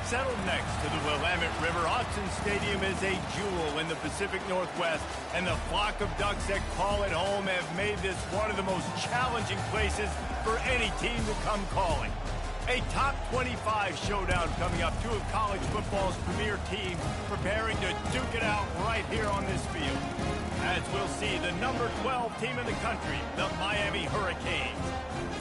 Settled next to the Willamette River, Autzen Stadium is a jewel in the Pacific Northwest, and the flock of ducks that call it home have made this one of the most challenging places for any team to come calling. A top 25 showdown coming up. Two of college football's premier teams preparing to duke it out right here on this field. As we'll see, the number 12 team in the country, the Miami Hurricanes,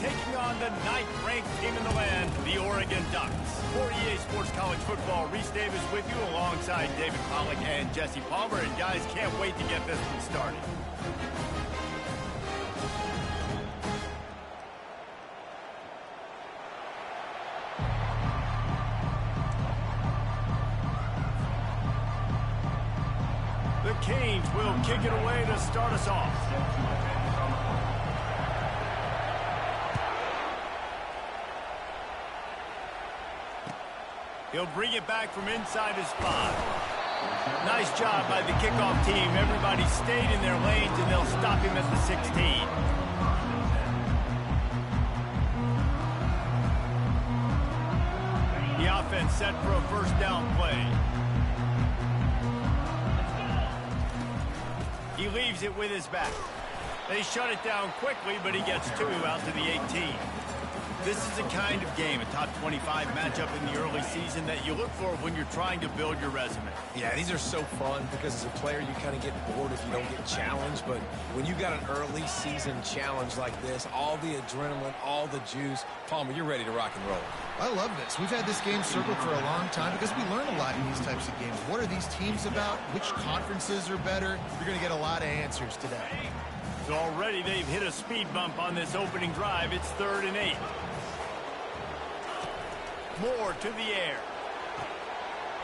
taking on the 9th-ranked team in the land, the Oregon Ducks. For EA Sports College Football, Reese Davis with you alongside David Pollack and Jesse Palmer. And guys, can't wait to get this one started. The Canes will kick it away to start us off. He'll bring it back from inside his spot. Nice job by the kickoff team. Everybody stayed in their lanes, and they'll stop him at the 16. The offense set for a first down play. He leaves it with his back. They shut it down quickly, but he gets 2 out to the 18. This is the kind of game, a top 25 matchup in the early season, that you look for when you're trying to build your resume. Yeah, these are so fun because as a player, you kind of get bored if you don't get challenged. But when you got an early season challenge like this, all the adrenaline, all the juice, Palmer, you're ready to rock and roll. I love this. We've had this game circled for a long time because we learn a lot in these types of games. What are these teams about? Which conferences are better? You're going to get a lot of answers today. So already they've hit a speed bump on this opening drive. It's 3rd and 8. Moore to the air.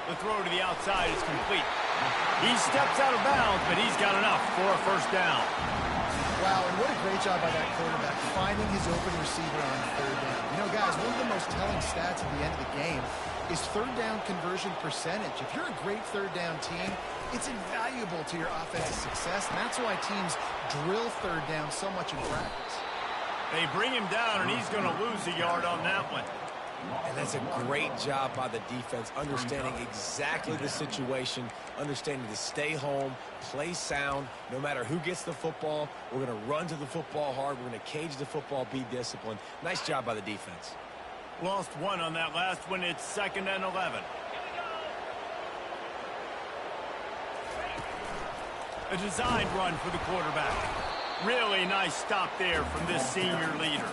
The throw to the outside is complete. He steps out of bounds, but he's got enough for a first down. Wow, and what a great job by that quarterback, finding his open receiver on 3rd down. You know, guys, one of the most telling stats at the end of the game is 3rd down conversion percentage. If you're a great 3rd down team, it's invaluable to your offensive success, and that's why teams drill 3rd down so much in practice. They bring him down, and he's going to lose a yard on that one. And that's a great job by the defense, understanding exactly the situation, understanding to stay home, play sound. No matter who gets the football, we're going to run to the football hard. We're going to cage the football, be disciplined. Nice job by the defense. Lost 1 on that last one. It's 2nd and 11. A designed run for the quarterback. Really nice stop there from this senior leader.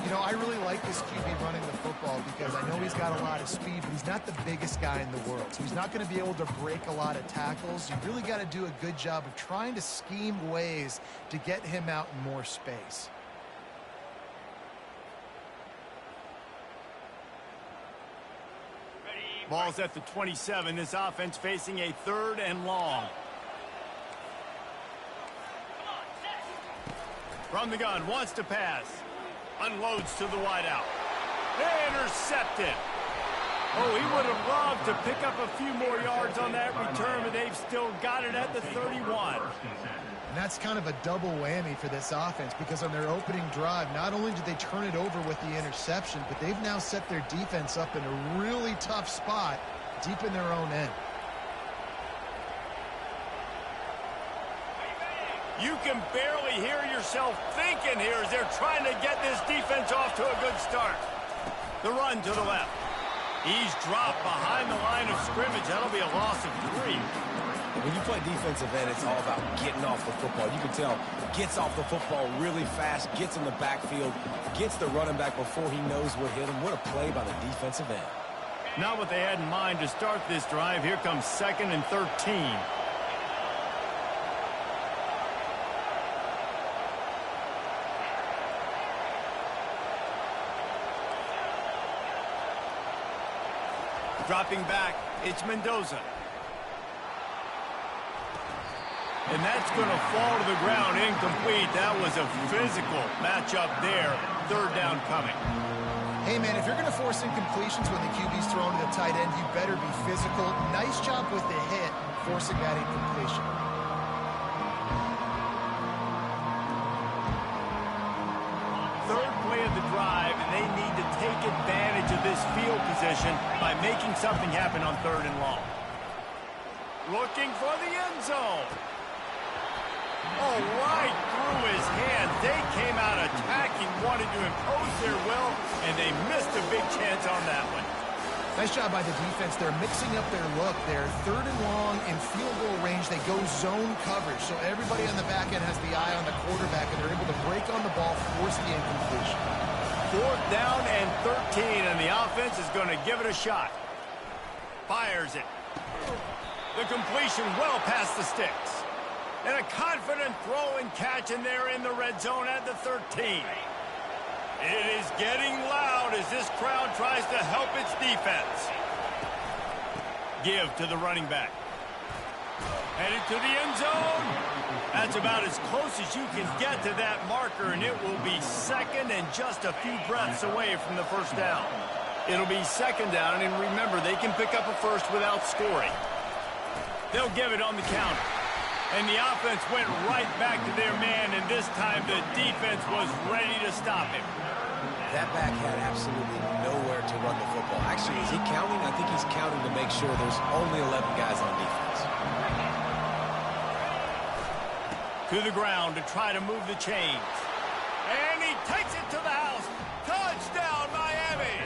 You know, I really like this QB running the football because I know he's got a lot of speed, but he's not the biggest guy in the world. So he's not going to be able to break a lot of tackles. You really got to do a good job of trying to scheme ways to get him out in more space. Ball's at the 27. This offense facing a 3rd and long. From the gun, wants to pass. Unloads to the wideout. Intercepted. Oh, he would have loved to pick up a few more yards on that return, but they've still got it at the 31. And that's kind of a double whammy for this offense because on their opening drive, not only did they turn it over with the interception, but they've now set their defense up in a really tough spot deep in their own end. You can barely hear yourself thinking here as they're trying to get this defense off to a good start. The run to the left. He's dropped behind the line of scrimmage. That'll be a loss of 3. When you play defensive end, it's all about getting off the football. You can tell, gets off the football really fast, gets in the backfield, gets the running back before he knows what hit him. What a play by the defensive end. Not what they had in mind to start this drive. Here comes 2nd and 13. Dropping back, it's Mendoza. And that's going to fall to the ground incomplete. That was a physical matchup there. 3rd down coming. Hey, man, if you're going to force incompletions when the QB's thrown to the tight end, you better be physical. Nice job with the hit, forcing that incompletion. Third play of the drive, and they need to take advantage of this field position by making something happen on 3rd and long. Looking for the end zone. Oh, right through his hands. They came out attacking, wanted to impose their will, and they missed a big chance on that one. Nice job by the defense. They're mixing up their look. They're 3rd and long in field goal range. They go zone coverage, so everybody on the back end has the eye on the quarterback, and they're able to break on the ball, force the incompletion. 4th down and 13, and the offense is going to give it a shot. Fires it. The completion well past the sticks. And a confident throw and catch, and they're in the red zone at the 13. It is getting loud as this crowd tries to help its defense. Give to the running back. Headed to the end zone. That's about as close as you can get to that marker, and it will be 2nd and just a few breaths away from the 1st down. It'll be 2nd down, and remember, they can pick up a first without scoring. They'll give it on the counter. And the offense went right back to their man, and this time the defense was ready to stop him. That back had absolutely nowhere to run the football. Actually, is he counting? I think he's counting to make sure there's only 11 guys on defense. To the ground to try to move the chains. And he takes it to the house. Touchdown, Miami!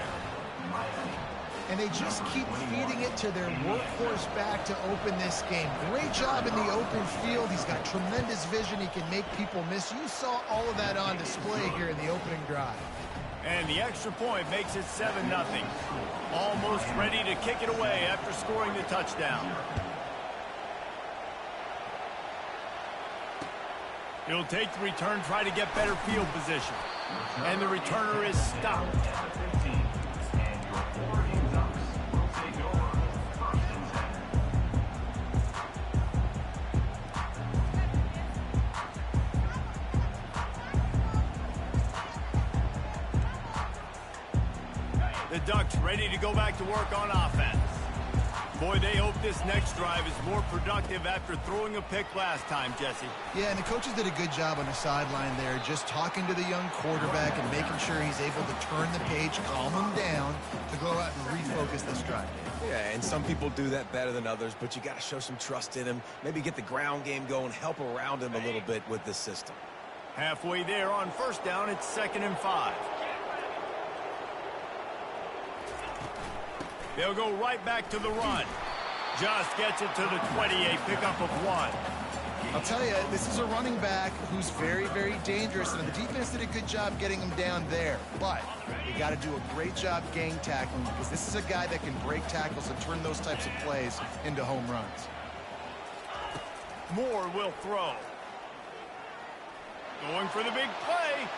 And they just keep feeding it to their workhorse back to open this game. Great job in the open field. He's got tremendous vision. He can make people miss. You saw all of that on display here in the opening drive. And the extra point makes it 7-0. Almost ready to kick it away after scoring the touchdown. He'll take the return, try to get better field position. And the returner is stopped. The Ducks ready to go back to work on offense. Boy, they hope this next drive is more productive after throwing a pick last time, Jesse. Yeah, and the coaches did a good job on the sideline there, just talking to the young quarterback and making sure he's able to turn the page, calm him down, to go out and refocus this drive. Yeah, and some people do that better than others, but you got to show some trust in him, maybe get the ground game going, help around him a little bit with this system. Halfway there on 1st down, it's 2nd and 5. They'll go right back to the run. Just gets it to the 28, pickup of 1. I'll tell you, this is a running back who's very, very dangerous, and the defense did a good job getting him down there. But you got to do a great job gang tackling, because this is a guy that can break tackles and turn those types of plays into home runs. Moore will throw. Going for the big play.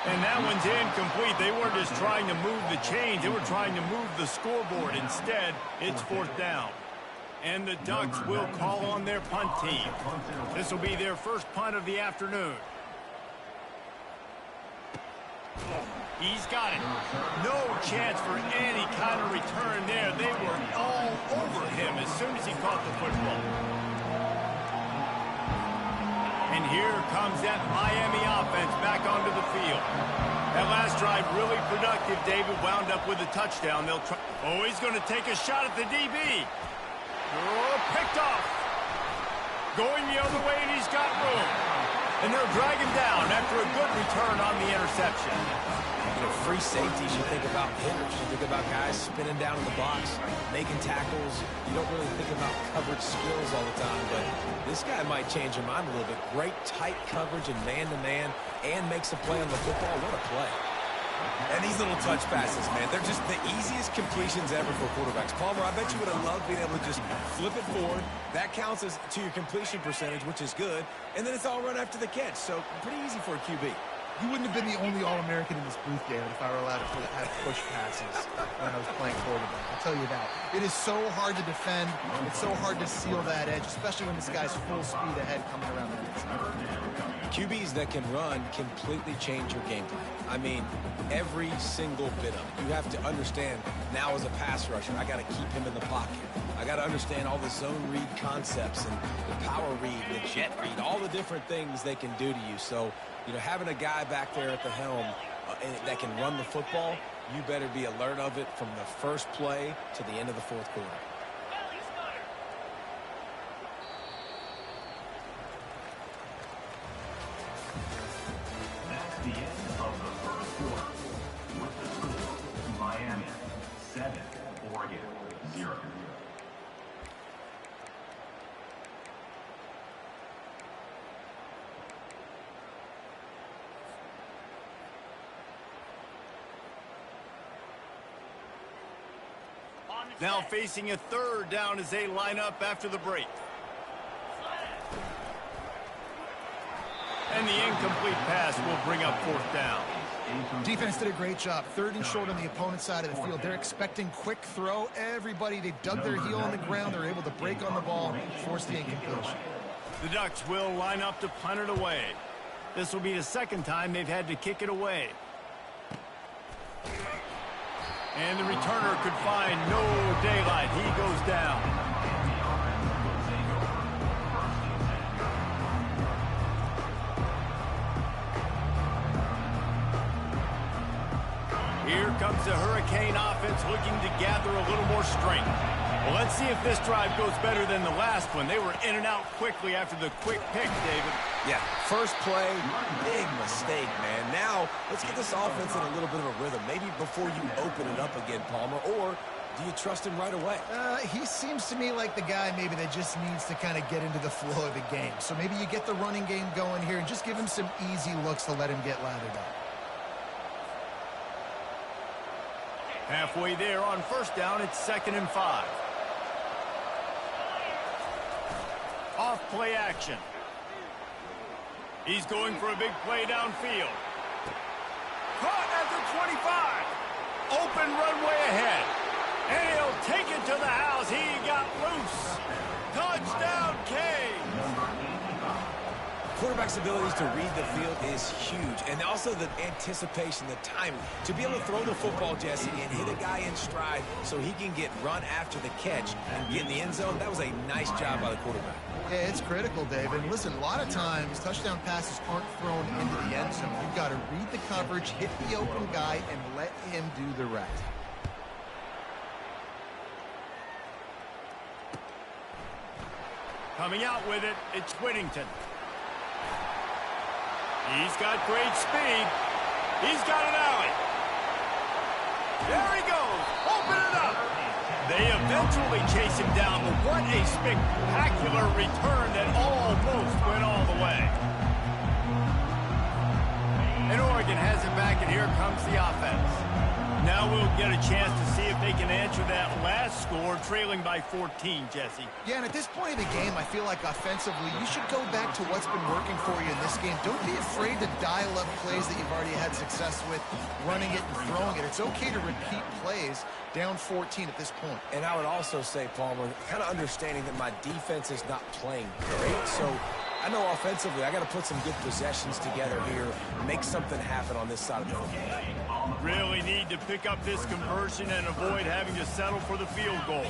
And that one's incomplete. They weren't just trying to move the chains. They were trying to move the scoreboard. Instead, it's 4th down. And the Ducks will call on their punt team. This will be their first punt of the afternoon. He's got it. No chance for any kind of return there. They were all over him as soon as he caught the football. And here comes that Miami offense back onto the field. That last drive really productive. David wound up with a touchdown. They'll try. Oh, he's going to take a shot at the DB. Oh, picked off. Going the other way, and he's got room. And they'll drag him down after a good return on the interception. You know, free safeties, you think about hitters. You think about guys spinning down in the box, making tackles. You don't really think about coverage skills all the time, but this guy might change your mind a little bit. Great tight coverage and man-to-man, and makes a play on the football. What a play. And these little touch passes, man, they're just the easiest completions ever for quarterbacks. Palmer, I bet you would have loved being able to just flip it forward. That counts as to your completion percentage, which is good. And then it's all run after the catch, so pretty easy for a QB. You wouldn't have been the only All-American in this booth, David, if I were allowed to have push passes when I was playing quarterback. I'll tell you that. It is so hard to defend. It's so hard to seal that edge, especially when this guy's full speed ahead coming around the inside. QBs that can run completely change your game plan. I mean, every single bit of it. You have to understand, now as a pass rusher, I got to keep him in the pocket. I got to understand all the zone read concepts and the power read, the jet read, all the different things they can do to you. So, you know, having a guy back there at the helm that can run the football, You better be alert of it from the first play to the end of the fourth quarter. That's the end of the first quarter. With the score, Miami 7, Oregon 0. Now facing a third down as they line up after the break. And the incomplete pass will bring up fourth down. Defense did a great job. Third and short on the opponent's side of the field. They're expecting quick throw. Everybody, they dug their heel on the ground. They're able to break on the ball, force the incompletion. The Ducks will line up to punt it away. This will be the second time they've had to kick it away. And the returner could find no daylight. He goes down. Here comes the Hurricane offense looking to gather a little more strength. Well, let's see if this drive goes better than the last one. They were in and out quickly after the quick pick, David. Yeah, first play, big mistake, man. Now, let's get this offense in a little bit of a rhythm. Maybe before you open it up again, Palmer, or do you trust him right away? He seems to me like the guy maybe that just needs to kind of get into the flow of the game. So maybe you get the running game going here and just give him some easy looks to let him get lathered up. Halfway there on first down, it's 2nd and 5. Off play action. He's going for a big play downfield. Caught at the 25. Open runway ahead. And he'll take it to the house. He got loose. Touchdown, K. Quarterback's abilities to read the field is huge. And also the anticipation, the timing. To be able to throw the football, Jesse, and hit a guy in stride so he can get run after the catch and get in the end zone, that was a nice job by the quarterback. Yeah, it's critical, David. Listen, a lot of times touchdown passes aren't thrown into the end zone. You've got to read the coverage, hit the open guy, and let him do the rest. Coming out with it, it's Whittington. He's got great speed. He's got an alley. There he goes. Open it up. They eventually chase him down, but what a spectacular return that almost went all the way. And Oregon has it back, and here comes the offense. Now we'll get a chance to see if they can answer that last score, trailing by 14, Jesse. Yeah, and at this point of the game, I feel like offensively, you should go back to what's been working for you in this game. Don't be afraid to dial up plays that you've already had success with, running it and throwing it. It's okay to repeat plays down 14 at this point. And I would also say, Palmer, kind of understanding that my defense is not playing great, so I know offensively I got to put some good possessions together here, make something happen on this side of the football. Really need to pick up this conversion and avoid having to settle for the field goal.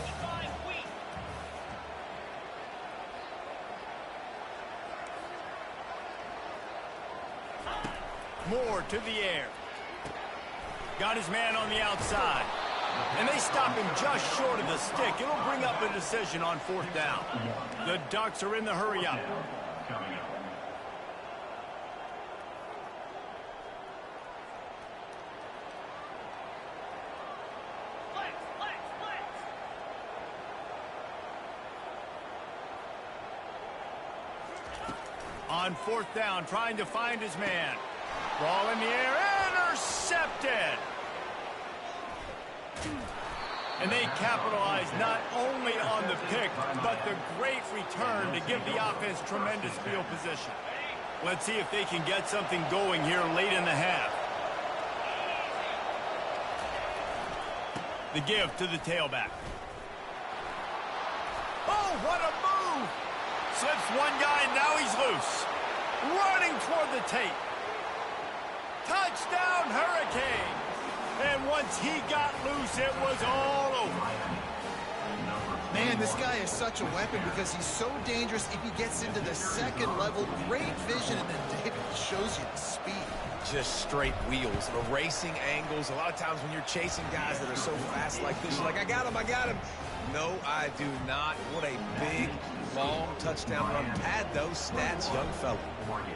Moore to the air. Got his man on the outside. And they stop him just short of the stick. It'll bring up a decision on fourth down. The Ducks are in the hurry-up. On fourth down, trying to find his man. Ball in the air, intercepted. And they capitalize not only on the pick, but the great return to give the offense tremendous field position. Let's see if they can get something going here late in the half. The give to the tailback. Oh, what a move! Slips one guy, and now he's loose. Running toward the tape. Touchdown, Hurricane! And once he got loose, it was all over. Man, this guy is such a weapon because he's so dangerous if he gets into the second level. Great vision, and then David shows you the speed. Just straight wheels, erasing angles. A lot of times when you're chasing guys that are so fast like this, you're like, I got him, I got him. No, I do not. What a big, long touchdown run. Pad those stats, young fella.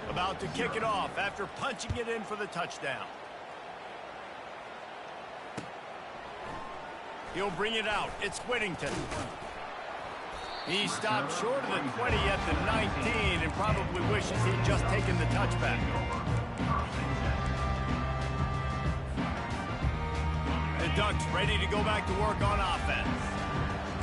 About to kick it off after punching it in for the touchdown. He'll bring it out. It's Whittington. He stopped short of the 20 at the 19 and probably wishes he'd just taken the touchback. The Ducks ready to go back to work on offense.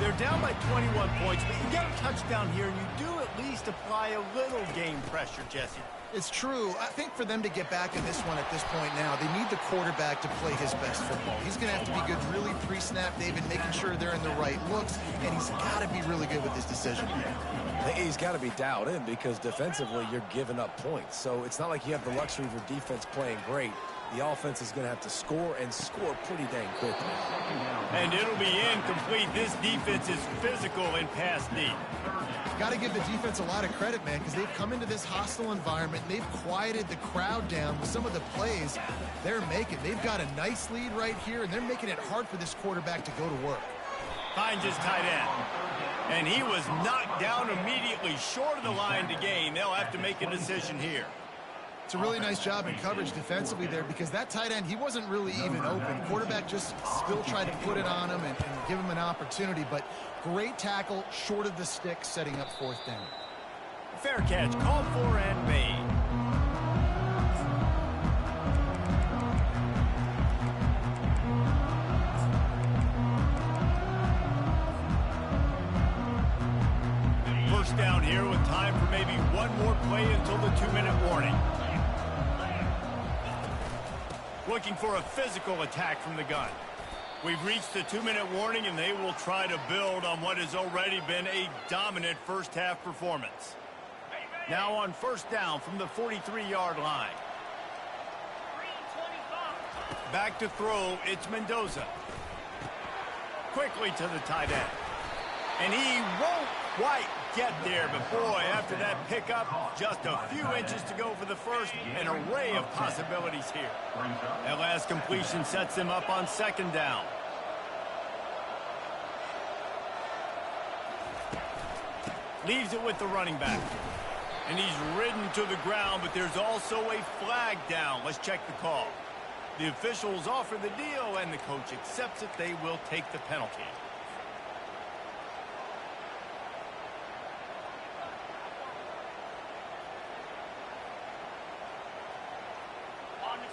They're down by 21 points, but you get a touchdown here, and you do at least apply a little game pressure, Jesse. It's true. I think for them to get back in this one at this point now, they need the quarterback to play his best football. He's going to have to be good really pre-snap, David, making sure they're in the right looks, and he's got to be really good with his decision. He's got to be dialed in because defensively you're giving up points. So it's not like you have the luxury of your defense playing great. The offense is going to have to score and score pretty dang quickly. And it'll be incomplete. This defense is physical in pass deep. Got to give the defense a lot of credit, man, because they've come into this hostile environment. And they've quieted the crowd down with some of the plays they're making. They've got a nice lead right here, and they're making it hard for this quarterback to go to work. Finds his tight end. And he was knocked down immediately short of the line to gain. They'll have to make a decision here. It's a really nice job in coverage defensively there because that tight end, he wasn't really even open. Quarterback just still tried to put it on him and give him an opportunity, but great tackle short of the stick, setting up fourth down. Fair catch, called for and made. First down here with time for maybe one more play until the 2-minute warning. Looking for a physical attack from the gun. We've reached the 2-minute warning, and they will try to build on what has already been a dominant first-half performance. Now on first down from the 43-yard line. Back to throw, it's Mendoza. Quickly to the tight end. And he won't quite get there, but boy, after that pickup, just a few inches to go for the first. An array of possibilities here. That last completion sets him up on second down. Leaves it with the running back. And he's ridden to the ground, but there's also a flag down. Let's check the call. The officials offer the deal, and the coach accepts it. They will take the penalty.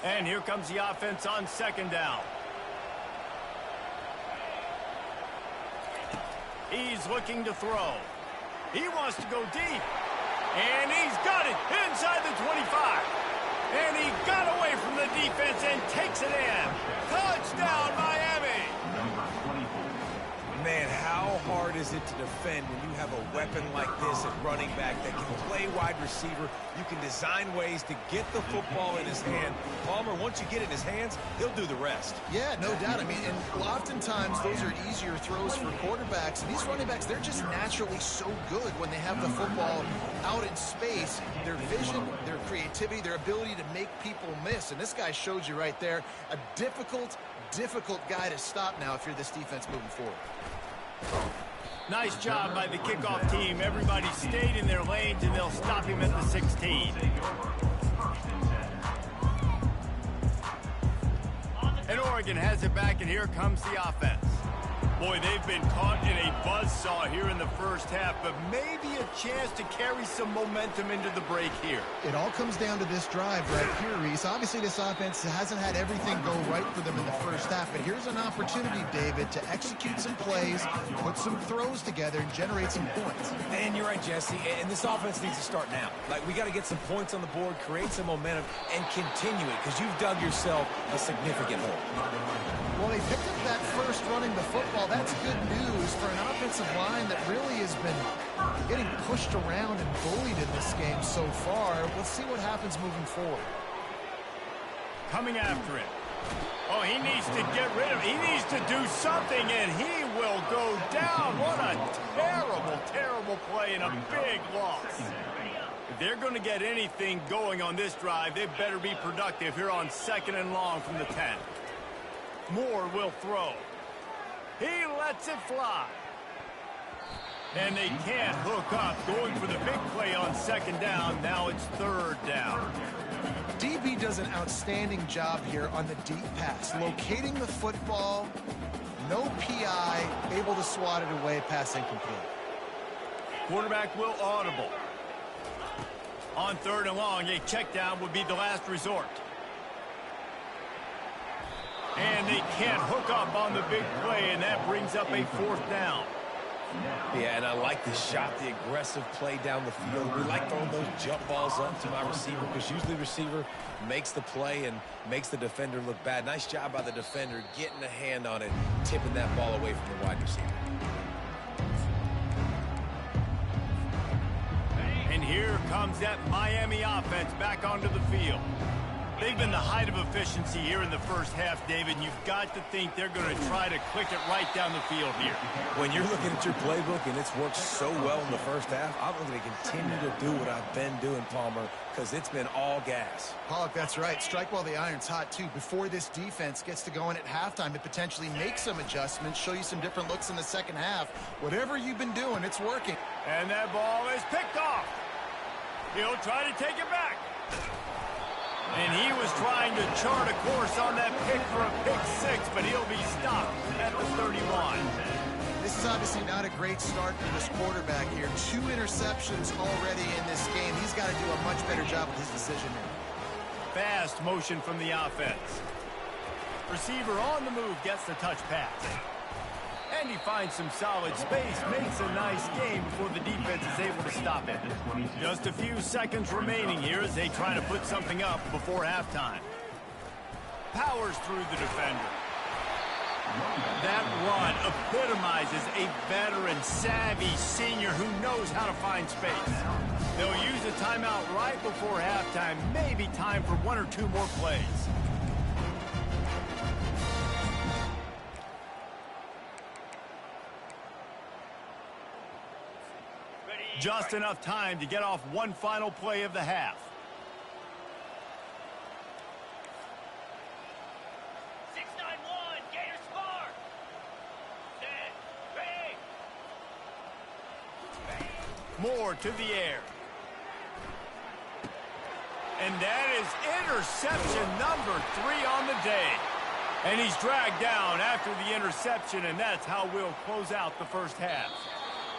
And here comes the offense on second down. He's looking to throw. He wants to go deep. And he's got it inside the 25. And he got away from the defense and takes it in. Touchdown, Miami. Man, how hard is it to defend when you have a weapon like this at running back that can play wide receiver? You can design ways to get the football in his hand. Palmer, once you get it in his hands, he'll do the rest. Yeah, no doubt. I mean, and oftentimes those are easier throws for quarterbacks. And these running backs, they're just naturally so good when they have the football out in space. Their vision, their creativity, their ability to make people miss. And this guy showed you right there, a difficult guy to stop now if you're this defense moving forward. Nice job by the kickoff team. Everybody stayed in their lanes, and they'll stop him at the 16. And Oregon has it back, and here comes the offense. Boy, they've been caught in a buzzsaw here in the first half, but maybe a chance to carry some momentum into the break here. It all comes down to this drive right here, Reese. Obviously, this offense hasn't had everything go right for them in the first half, but here's an opportunity, David, to execute some plays, put some throws together, and generate some points. And you're right, Jesse, and this offense needs to start now. Like, we got to get some points on the board, create some momentum, and continue it, because you've dug yourself a significant hole. Well, they picked up that first running the football. That's good news for an offensive line that really has been getting pushed around and bullied in this game so far. Let's see what happens moving forward. Coming after it. Oh, he needs to get rid of it. He needs to do something, and he will go down. What a terrible, terrible play and a big loss. If they're going to get anything going on this drive, they better be productive here on 2nd and long from the 10. Moore will throw. He lets it fly. And they can't hook up. Going for the big play on 2nd down. Now it's 3rd down. DB does an outstanding job here on the deep pass. Locating the football, no PI, able to swat it away, pass incomplete. Quarterback will audible. On 3rd and long, a check down would be the last resort. And they can't hook up on the big play, and that brings up a 4th down. Yeah, and I like the shot, the aggressive play down the field. We like throwing those jump balls up to my receiver because usually the receiver makes the play and makes the defender look bad. Nice job by the defender getting a hand on it, tipping that ball away from the wide receiver. And here comes that Miami offense back onto the field. They've been the height of efficiency here in the first half, David. You've got to think they're going to try to click it right down the field here. When you're looking at your playbook and it's worked so well in the first half, I'm going to continue to do what I've been doing, Palmer, because it's been all gas. Pollock, that's right. Strike while the iron's hot, too. Before this defense gets to going at halftime to potentially make some adjustments, show you some different looks in the second half. Whatever you've been doing, it's working. And that ball is picked off. He'll try to take it back. And he was trying to chart a course on that pick for a pick 6, but he'll be stopped at the 31. This is obviously not a great start for this quarterback here. 2 interceptions already in this game. He's got to do a much better job with his decision here. Fast motion from the offense. Receiver on the move gets the touch pass. And he finds some solid space, makes a nice game before the defense is able to stop it. Just a few seconds remaining here as they try to put something up before halftime. Powers through the defender. That run epitomizes a veteran, savvy senior who knows how to find space. They'll use a timeout right before halftime, maybe time for 1 or 2 more plays. Just enough time to get off one final play of the half. 6-9-1, Gators score. Set, Moore to the air. And that is interception number 3 on the day. And he's dragged down after the interception, and that's how we'll close out the first half.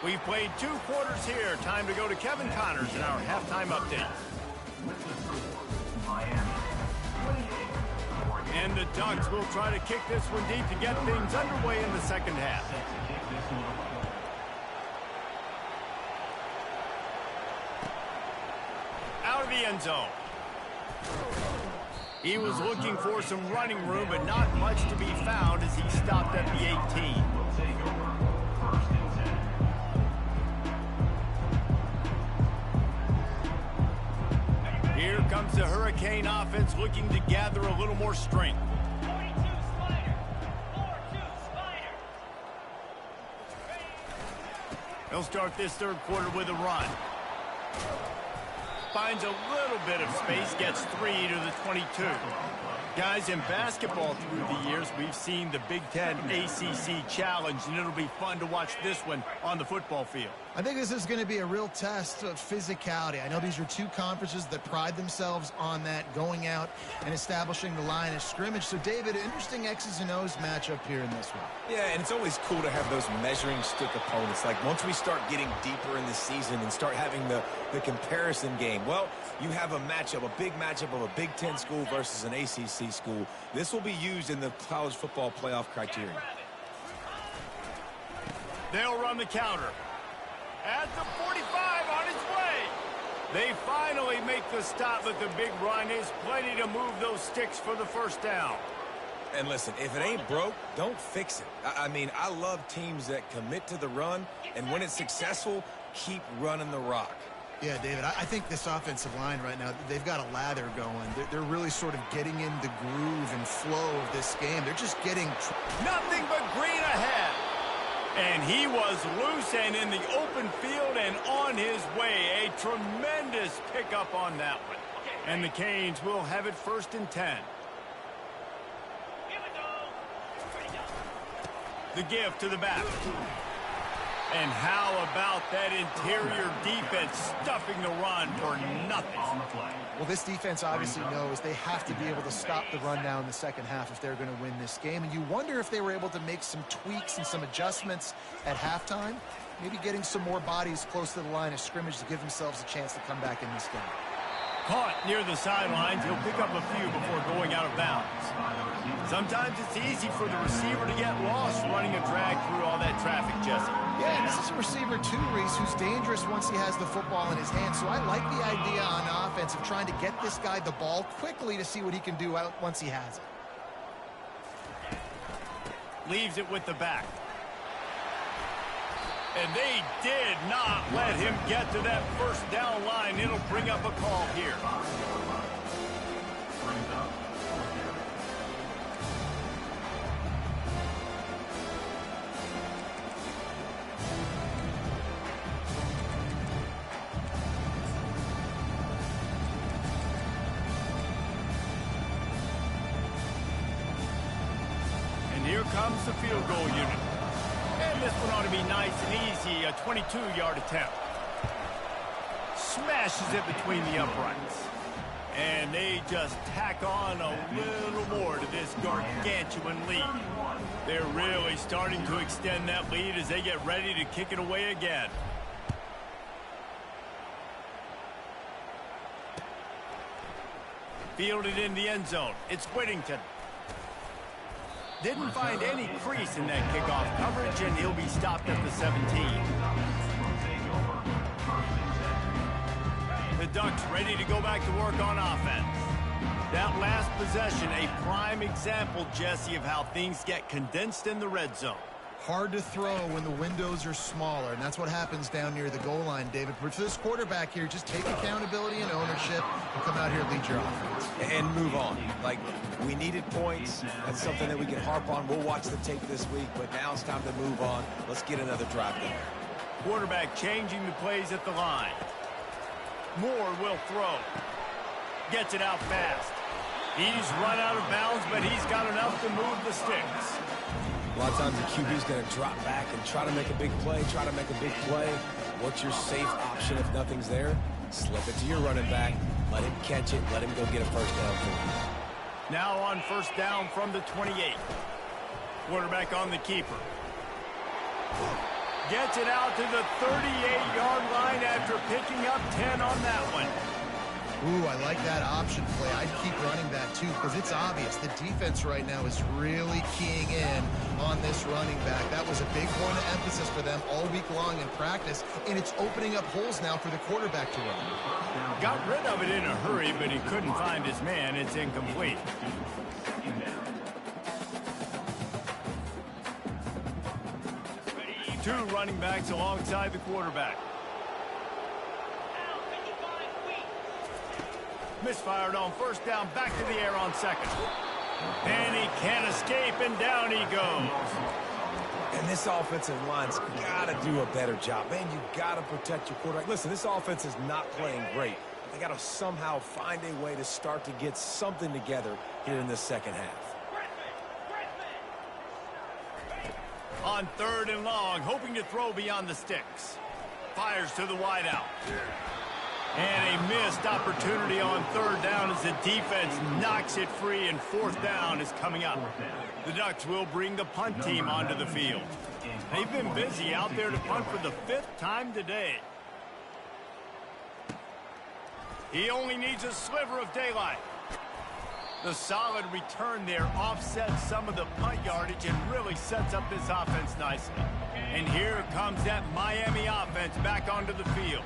We've played 2 quarters here. Time to go to Kevin Connors in our halftime update. And the Ducks will try to kick this one deep to get things underway in the second half. Out of the end zone. He was looking for some running room, but not much to be found as he stopped at the 18. Here comes the Hurricane offense looking to gather a little more strength. 42 Spider. 4-2 Spider. They'll start this third quarter with a run. Finds a little bit of space, gets 3 to the 22. Guys, in basketball through the years, we've seen the Big Ten ACC Challenge, and it'll be fun to watch this one on the football field. I think this is going to be a real test of physicality. I know these are 2 conferences that pride themselves on that, going out and establishing the line of scrimmage. So, David, interesting X's and O's matchup here in this one. Yeah, and it's always cool to have those measuring stick opponents. Like, once we start getting deeper in the season and start having the comparison game, well, you have a matchup, a big matchup of a Big Ten school versus an ACC school. This will be used in the college football playoff criteria. They'll run the counter. At the 45 on his way. They finally make the stop, but the big run is plenty to move those sticks for the first down. And listen, if it ain't broke, don't fix it. I mean, I love teams that commit to the run, and when it's successful, keep running the rock. Yeah, David, I think this offensive line right now, they've got a lather going. They're really sort of getting in the groove and flow of this game. They're just getting... Nothing but green ahead. And he was loose and in the open field and on his way. A tremendous pickup on that one. And the Canes will have it 1st and 10. Here we go. Ready, go. The give to the back. And how about that interior defense stuffing the run for nothing? On the play. Well, this defense obviously knows they have to be able to stop the run now in the second half if they're going to win this game. And you wonder if they were able to make some tweaks and some adjustments at halftime, maybe getting some more bodies close to the line of scrimmage to give themselves a chance to come back in this game. Caught near the sidelines. He'll pick up a few before going out of bounds. Sometimes it's easy for the receiver to get lost running a drag through all that traffic, Jesse. Yeah, and this is a receiver too, Reese, who's dangerous once he has the football in his hands. So I like the idea on offense of trying to get this guy the ball quickly to see what he can do out once he has it. Leaves it with the back. And they did not let him get to that 1st down line. It'll bring up a call here. And here comes the field goal unit. And this one ought to be nice and easy, a 22-yard attempt. Smashes it between the uprights. And they just tack on a little more to this gargantuan lead. They're really starting to extend that lead as they get ready to kick it away again. Fielded in the end zone. It's Whittington. Didn't find any crease in that kickoff coverage, and he'll be stopped at the 17. The Ducks ready to go back to work on offense. That last possession, a prime example, Jesse, of how things get condensed in the red zone. Hard to throw when the windows are smaller, and that's what happens down near the goal line, David. But for this quarterback here, just take accountability and ownership and come out here and lead your offense. And move on. Like, we needed points. That's something that we can harp on. We'll watch the tape this week, but now it's time to move on. Let's get another drive going. Quarterback changing the plays at the line. Moore will throw. Gets it out fast. He's run out of bounds, but he's got enough to move the sticks. A lot of times the QB's going to drop back and try to make a big play, What's your safe option if nothing's there? Slip it to your running back. Let him catch it. Let him go get a 1st down for you. Now on 1st down from the 28. Quarterback on the keeper. Gets it out to the 38-yard line after picking up 10 on that one. Ooh, I like that option play. I'd keep running that too because it's obvious the defense right now is really keying in on this running back. That was a big point of emphasis for them all week long in practice, and it's opening up holes now for the quarterback to run. Got rid of it in a hurry, but he couldn't find his man. It's incomplete. Two running backs alongside the quarterback. Misfired on 1st down, back to the air on 2nd. And he can't escape, and down he goes. And this offensive line's got to do a better job. Man, you got to protect your quarterback. Listen, this offense is not playing great. They got to somehow find a way to start to get something together here in this second half. On 3rd and long, hoping to throw beyond the sticks. Fires to the wideout. And a missed opportunity on 3rd down as the defense knocks it free, and 4th down is coming up. The Ducks will bring the punt team onto the field. They've been busy out there to punt for the 5th time today. He only needs a sliver of daylight. The solid return there offsets some of the punt yardage and really sets up this offense nicely. And here comes that Miami offense back onto the field.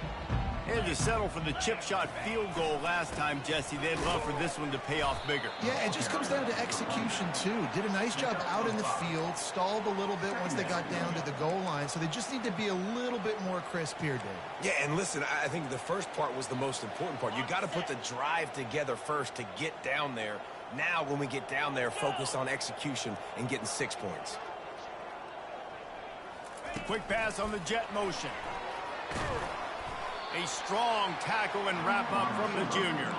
They had to settle for the chip shot field goal last time, Jesse. They'd love for this one to pay off bigger. Yeah, it just comes down to execution, too. Did a nice job out in the field, stalled a little bit once they got down to the goal line, so they just need to be a little bit more crisp here, Dave. Yeah, and listen, I think the first part was the most important part. You got to put the drive together first to get down there. Now, when we get down there, focus on execution and getting 6 points. Quick pass on the jet motion. A strong tackle and wrap up from the junior.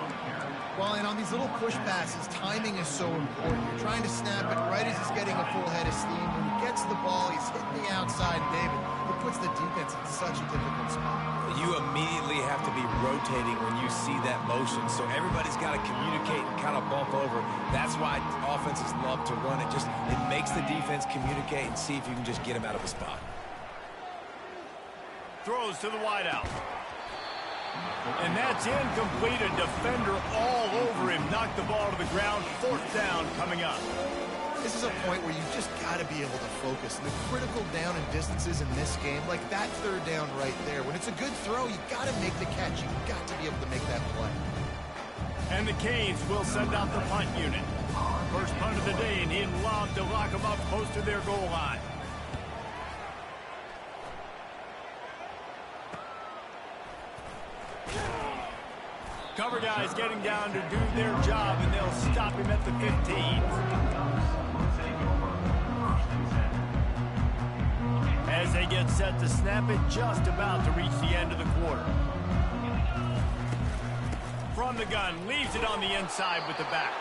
Well, and on these little push passes, timing is so important. You're trying to snap it right as he's getting a full head of steam. When he gets the ball, he's hitting the outside, David. It puts the defense in such a difficult spot. You immediately have to be rotating when you see that motion, so everybody's got to communicate and kind of bump over. That's why offenses love to run it. It makes the defense communicate and see if you can just get him out of a spot. Throws to the wideout. And that's incomplete. A defender all over him. Knocked the ball to the ground. Fourth down coming up. This is a point where you just got to be able to focus. And the critical down and distances in this game, like that third down right there, when it's a good throw, you got to make the catch. You got to be able to make that play. And the Canes will send out the punt unit. First punt of the day, and he'd love to lock them up close to their goal line. Cover guys getting down to do their job, and they'll stop him at the 15. As they get set to snap it, just about to reach the end of the quarter. From the gun, leaves it on the inside with the back.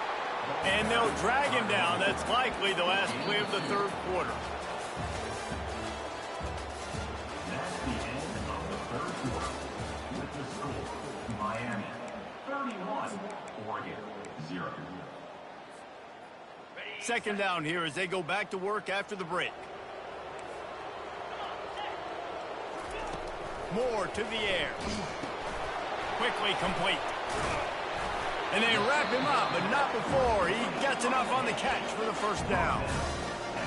And they'll drag him down. That's likely the last play of the third quarter. That's the end of the third quarter. With the score, Miami 31, Oregon 0. Second down here as they go back to work after the break. Moore to the air. Quickly complete. And they wrap him up, but not before he gets enough on the catch for the first down.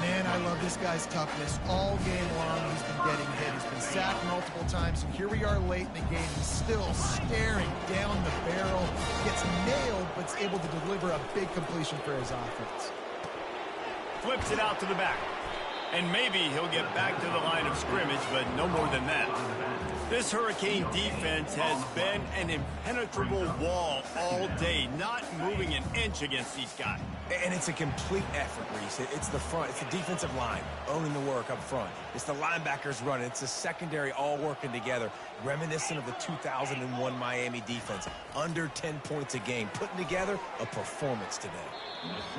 Man, I love this guy's toughness. All game long, he's been getting hit. He's been sacked multiple times. And here we are late in the game. He's still staring down the barrel. Gets nailed, but is able to deliver a big completion for his offense. Flips it out to the back. And maybe he'll get back to the line of scrimmage, but no more than that. This Hurricane defense has been an impenetrable wall all day, not moving an inch against these guys. And it's a complete effort, Reese. It's the front. It's the defensive line owning the work up front. It's the linebackers running. It's the secondary all working together, reminiscent of the 2001 Miami defense. Under 10 points a game, putting together a performance today.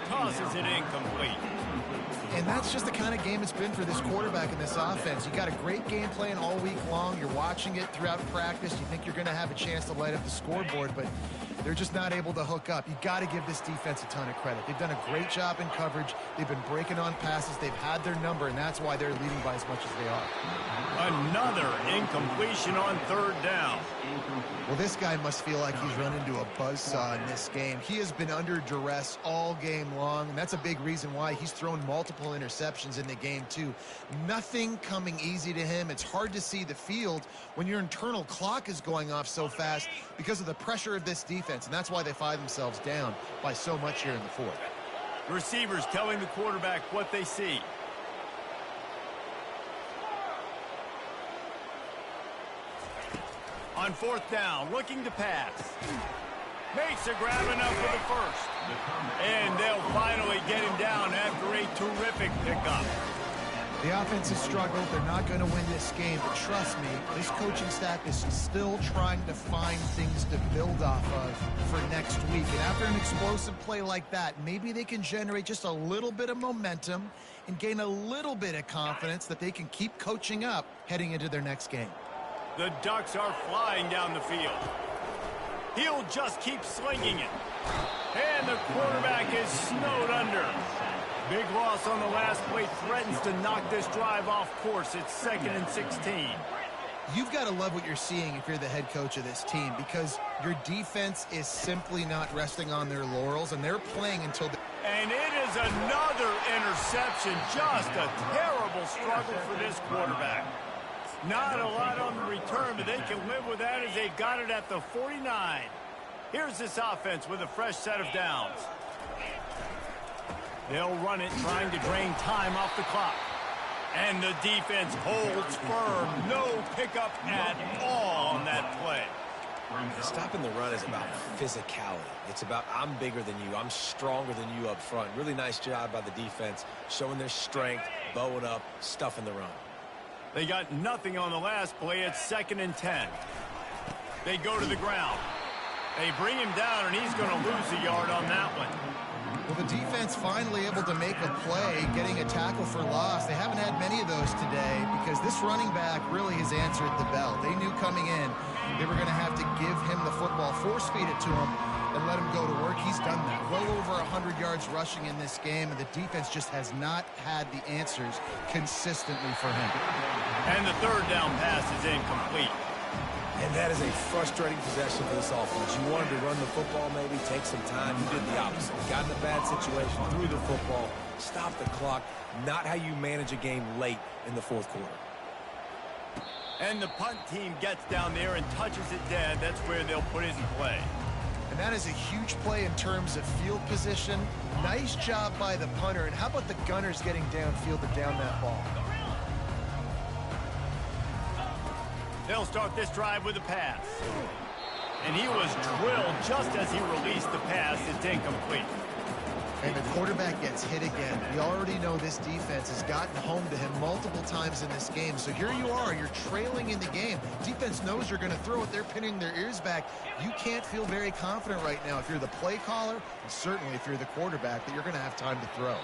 Tosses it incomplete. And that's just the kind of game it's been for this quarterback in this offense. You got a great game plan all week long. You're watching it throughout practice. You think you're going to have a chance to light up the scoreboard, but they're just not able to hook up. You got to give this defense a ton of credit. They've done a great job in coverage. They've been breaking on passes. They've had their number, and that's why they're leading by as much as they are. Another incompletion on third down. Well, this guy must feel like he's run into a buzzsaw in this game. He has been under duress all game long, and that's a big reason why he's thrown multiple interceptions in the game, too. Nothing coming easy to him. It's hard to see the field when your internal clock is going off so fast because of the pressure of this defense, and that's why they find themselves down by so much here in the fourth. Receivers telling the quarterback what they see. On fourth down, looking to pass. Makes a grab enough for the first. And they'll finally get him down after a terrific pickup. The offense has struggled. They're not going to win this game, but trust me, this coaching staff is still trying to find things to build off of for next week. And after an explosive play like that, maybe they can generate just a little bit of momentum and gain a little bit of confidence that they can keep coaching up heading into their next game. The Ducks are flying down the field. He'll just keep slinging it. And the quarterback is snowed under. Big loss on the last play threatens to knock this drive off course. It's 2nd and 16. You've got to love what you're seeing if you're the head coach of this team, because your defense is simply not resting on their laurels, and they're playing until the... And it is another interception. Just a terrible struggle for this quarterback. Not a lot on the return, but they can live with that as they've got it at the 49. Here's this offense with a fresh set of downs. They'll run it, trying to drain time off the clock. And the defense holds firm. No pickup at all on that play. Stopping the run is about physicality. It's about I'm bigger than you. I'm stronger than you up front. Really nice job by the defense, showing their strength, bowing up, stuffing the run. They got nothing on the last play. It's 2nd and 10. They go to the ground. They bring him down, and he's going to lose a yard on that one. Well, the defense finally able to make a play, getting a tackle for loss. They haven't had many of those today because this running back really has answered the bell. They knew coming in they were going to have to give him the football, force-feed it to him, and let him go to work. He's done that. Well over 100 yards rushing in this game, and the defense just has not had the answers consistently for him. And the 3rd down pass is incomplete. And that is a frustrating possession for this offense. You wanted to run the football, maybe take some time. You did the opposite. Got in a bad situation, threw the football, stopped the clock. Not how you manage a game late in the 4th quarter. And the punt team gets down there and touches it dead. That's where they'll put it in play. And that is a huge play in terms of field position. Nice job by the punter. And how about the gunners getting downfield to down that ball? They'll start this drive with a pass. And he was drilled just as he released the pass. It's incomplete. And the quarterback gets hit again. We already know this defense has gotten home to him multiple times in this game. So here you are, you're trailing in the game. Defense knows you're going to throw it. They're pinning their ears back. You can't feel very confident right now if you're the play caller, and certainly if you're the quarterback, that you're going to have time to throw.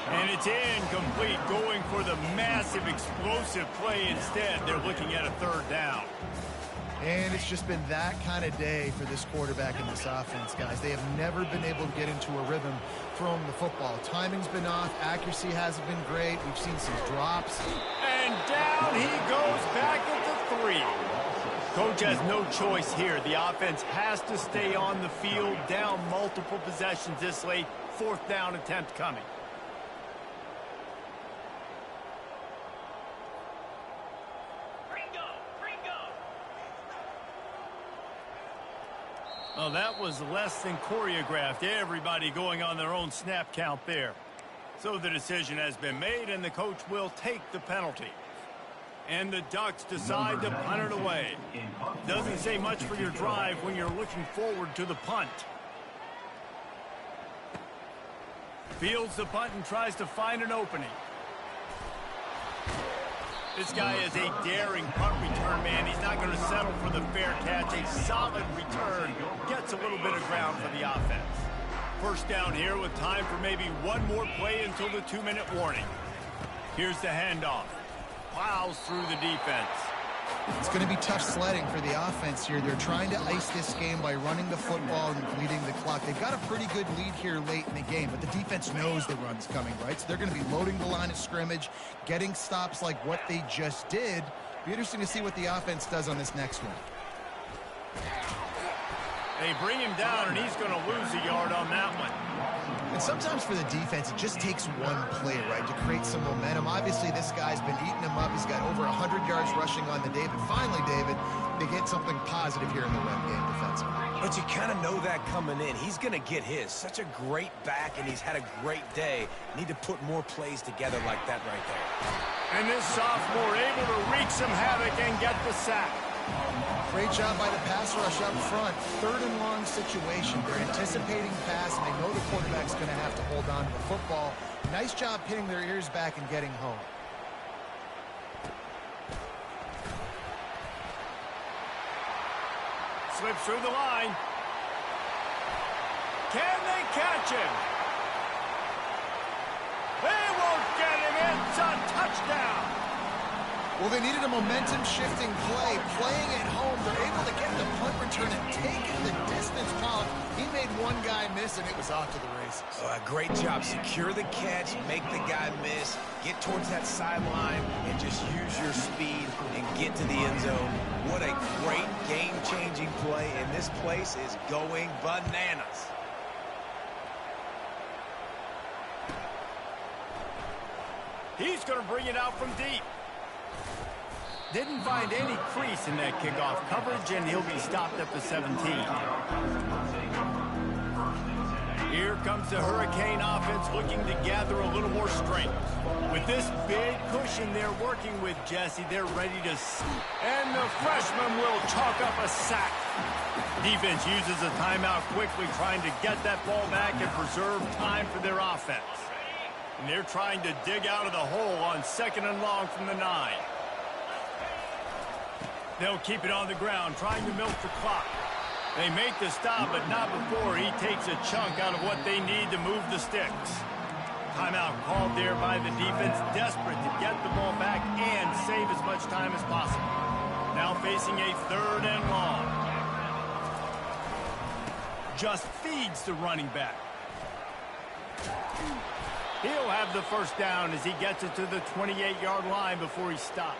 And it's incomplete, going for the massive explosive play instead. They're looking at a 3rd down. And it's just been that kind of day for this quarterback and this offense, guys. They have never been able to get into a rhythm throwing the football. Timing's been off. Accuracy hasn't been great. We've seen some drops. And down he goes back at the 3. Coach has no choice here. The offense has to stay on the field, down multiple possessions this late. 4th down attempt coming. Well, that was less than choreographed. Everybody going on their own snap count there. So the decision has been made, and the coach will take the penalty. And the Ducks decide to punt it away. Doesn't say much for your drive when you're looking forward to the punt. Fields the punt and tries to find an opening. This guy is a daring punt return man. He's not going to settle for the fair catch. A solid return. Gets a little bit of ground for the offense. 1st down here with time for maybe one more play until the 2-minute warning. Here's the handoff. Plows through the defense. It's going to be tough sledding for the offense here. They're trying to ice this game by running the football and bleeding the clock. They've got a pretty good lead here late in the game, but the defense knows the run's coming, right? So they're going to be loading the line of scrimmage, getting stops like what they just did. Be interesting to see what the offense does on this next one. They bring him down, and he's going to lose a yard on that one. And sometimes for the defense, it just takes one play, right, to create some momentum. Obviously, this guy's been eating him up. He's got over 100 yards rushing on the day. But finally, David, they get something positive here in the run game defensively. But you kind of know that coming in. He's going to get his. Such a great back, and he's had a great day. Need to put more plays together like that right there. And this sophomore able to wreak some havoc and get the sack. Great job by the pass rush up front. 3rd and long situation. They're anticipating pass, and they know the quarterback's going to have to hold on to the football. Nice job pinning their ears back and getting home. Slips through the line. Can they catch him? They won't get him. It's a touchdown. Well, they needed a momentum-shifting play. Playing at home, they're able to get the punt return and take it the distance. Paul, he made one guy miss, and it was off to the races. Great job. Secure the catch, make the guy miss, get towards that sideline, and just use your speed and get to the end zone. What a great game-changing play, and this place is going bananas. He's going to bring it out from deep. Didn't find any crease in that kickoff coverage, and he'll be stopped at the 17. Here comes the Hurricane offense looking to gather a little more strength. With this big cushion they're working with, Jesse, they're ready to... And the freshman will chalk up a sack. Defense uses a timeout quickly, trying to get that ball back and preserve time for their offense. And they're trying to dig out of the hole on 2nd and long from the 9. They'll keep it on the ground, trying to milk the clock. They make the stop, but not before he takes a chunk out of what they need to move the sticks. Timeout called there by the defense, desperate to get the ball back and save as much time as possible. Now facing a 3rd and long. Just feeds the running back. He'll have the first down as he gets it to the 28-yard line before he stopped.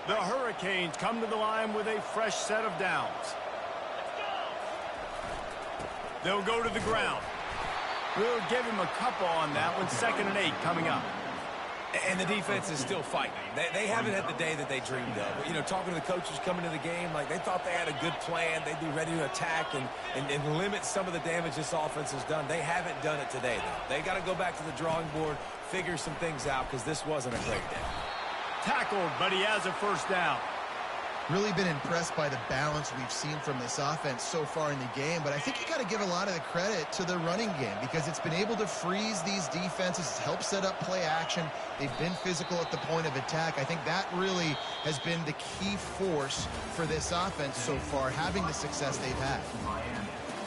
The Hurricanes come to the line with a fresh set of downs. They'll go to the ground. We'll give him a couple on that one. 2nd and 8 coming up. And the defense is still fighting. They haven't had the day that they dreamed of. You know, talking to the coaches coming to the game, like they thought they had a good plan. They'd be ready to attack and limit some of the damage this offense has done. They haven't done it today, though. They got to go back to the drawing board, figure some things out, because this wasn't a great day. Tackled, but he has a first down. Really been impressed by the balance we've seen from this offense so far in the game, but I think you got to give a lot of the credit to the running game because it's been able to freeze these defenses, help set up play action. They've been physical at the point of attack. I think that really has been the key force for this offense so far, having the success they've had.